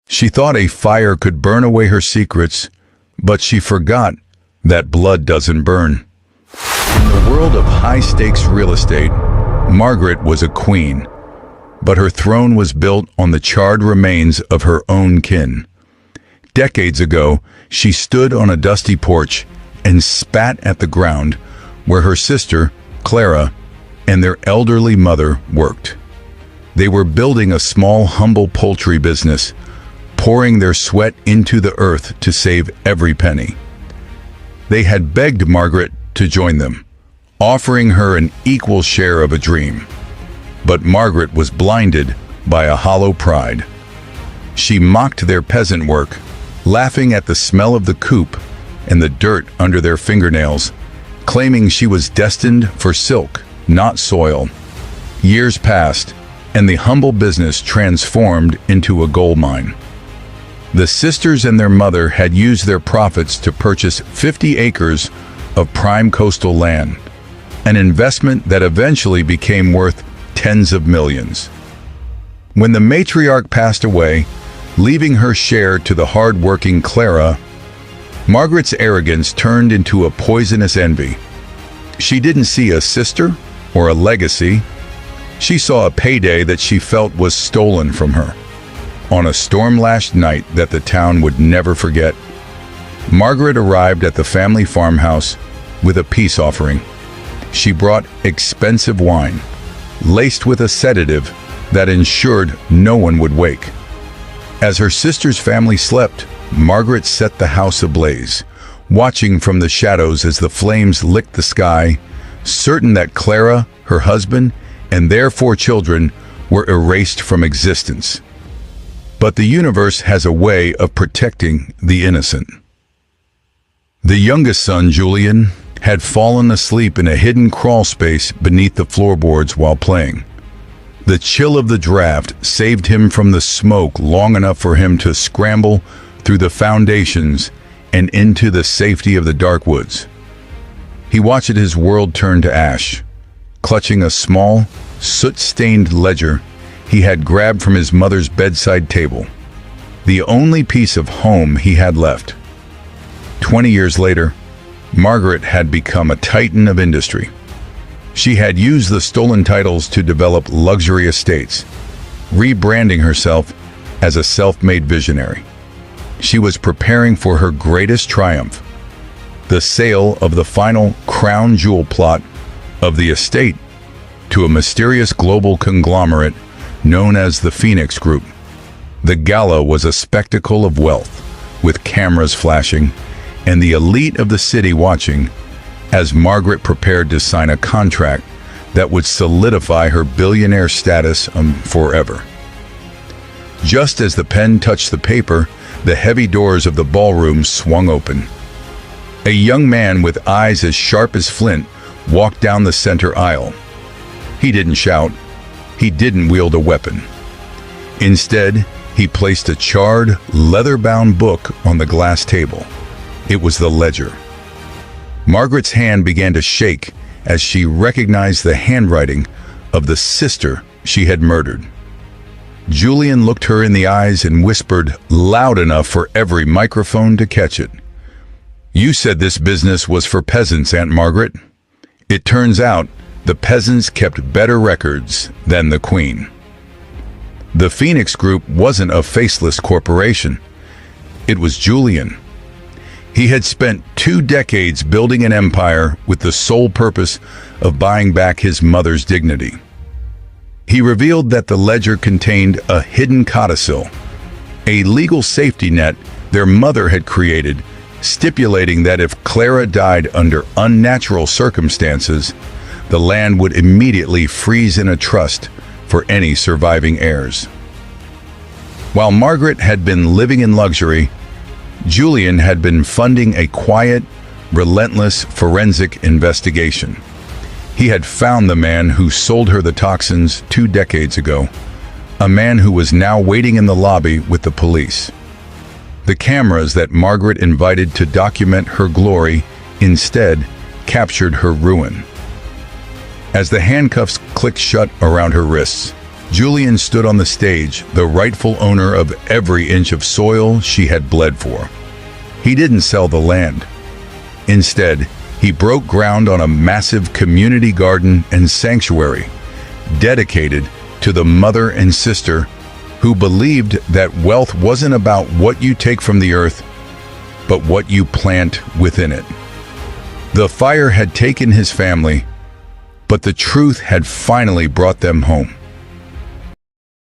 She thought a fire could burn away her secrets, but she forgot that blood doesn't burn. In the world of high-stakes real estate, Margaret was a queen, but her throne was built on the charred remains of her own kin. Decades ago, she stood on a dusty porch and spat at the ground where her sister, Clara, and their elderly mother worked. They were building a small, humble poultry business, pouring their sweat into the earth to save every penny. They had begged Margaret to join them, offering her an equal share of a dream. But Margaret was blinded by a hollow pride. She mocked their peasant work, laughing at the smell of the coop and the dirt under their fingernails, claiming she was destined for silk, not soil. Years passed, and the humble business transformed into a gold mine. The sisters and their mother had used their profits to purchase 50 acres of prime coastal land, an investment that eventually became worth tens of millions. When the matriarch passed away, leaving her share to the hard-working Clara, Margaret's arrogance turned into a poisonous envy. She didn't see a sister or a legacy. She saw a payday that she felt was stolen from her. On a storm-lashed night that the town would never forget, Margaret arrived at the family farmhouse with a peace offering. She brought expensive wine, laced with a sedative that ensured no one would wake. As her sister's family slept, Margaret set the house ablaze, watching from the shadows as the flames licked the sky, certain that Clara, her husband, and their 4 children were erased from existence. But the universe has a way of protecting the innocent. The youngest son, Julian, had fallen asleep in a hidden crawl space beneath the floorboards while playing. The chill of the draft saved him from the smoke long enough for him to scramble through the foundations and into the safety of the dark woods. He watched his world turn to ash, clutching a small, soot-stained ledger he had grabbed from his mother's bedside table, the only piece of home he had left. 20 years later, Margaret had become a titan of industry. She had used the stolen titles to develop luxury estates, rebranding herself as a self-made visionary. She was preparing for her greatest triumph, the sale of the final crown jewel plot of the estate to a mysterious global conglomerate known as the Phoenix Group. The gala was a spectacle of wealth, with cameras flashing and the elite of the city watching as Margaret prepared to sign a contract that would solidify her billionaire status forever. Just as the pen touched the paper, the heavy doors of the ballroom swung open. A young man with eyes as sharp as flint walked down the center aisle. He didn't shout. He didn't wield a weapon. Instead, he placed a charred, leather-bound book on the glass table. It was the ledger. Margaret's hand began to shake as she recognized the handwriting of the sister she had murdered. Julian looked her in the eyes and whispered loud enough for every microphone to catch it. "You said this business was for peasants, Aunt Margaret. It turns out the peasants kept better records than the Queen." The Phoenix Group wasn't a faceless corporation. It was Julian. He had spent 2 decades building an empire with the sole purpose of buying back his mother's dignity. He revealed that the ledger contained a hidden codicil, a legal safety net their mother had created, stipulating that if Clara died under unnatural circumstances, the land would immediately freeze in a trust for any surviving heirs. While Margaret had been living in luxury, Julian had been funding a quiet, relentless forensic investigation. He had found the man who sold her the toxins 2 decades ago, a man who was now waiting in the lobby with the police. The cameras that Margaret invited to document her glory instead captured her ruin. As the handcuffs clicked shut around her wrists, Julian stood on the stage, the rightful owner of every inch of soil she had bled for. He didn't sell the land. Instead, he broke ground on a massive community garden and sanctuary, dedicated to the mother and sister who believed that wealth wasn't about what you take from the earth, but what you plant within it. The fire had taken his family, but the truth had finally brought them home.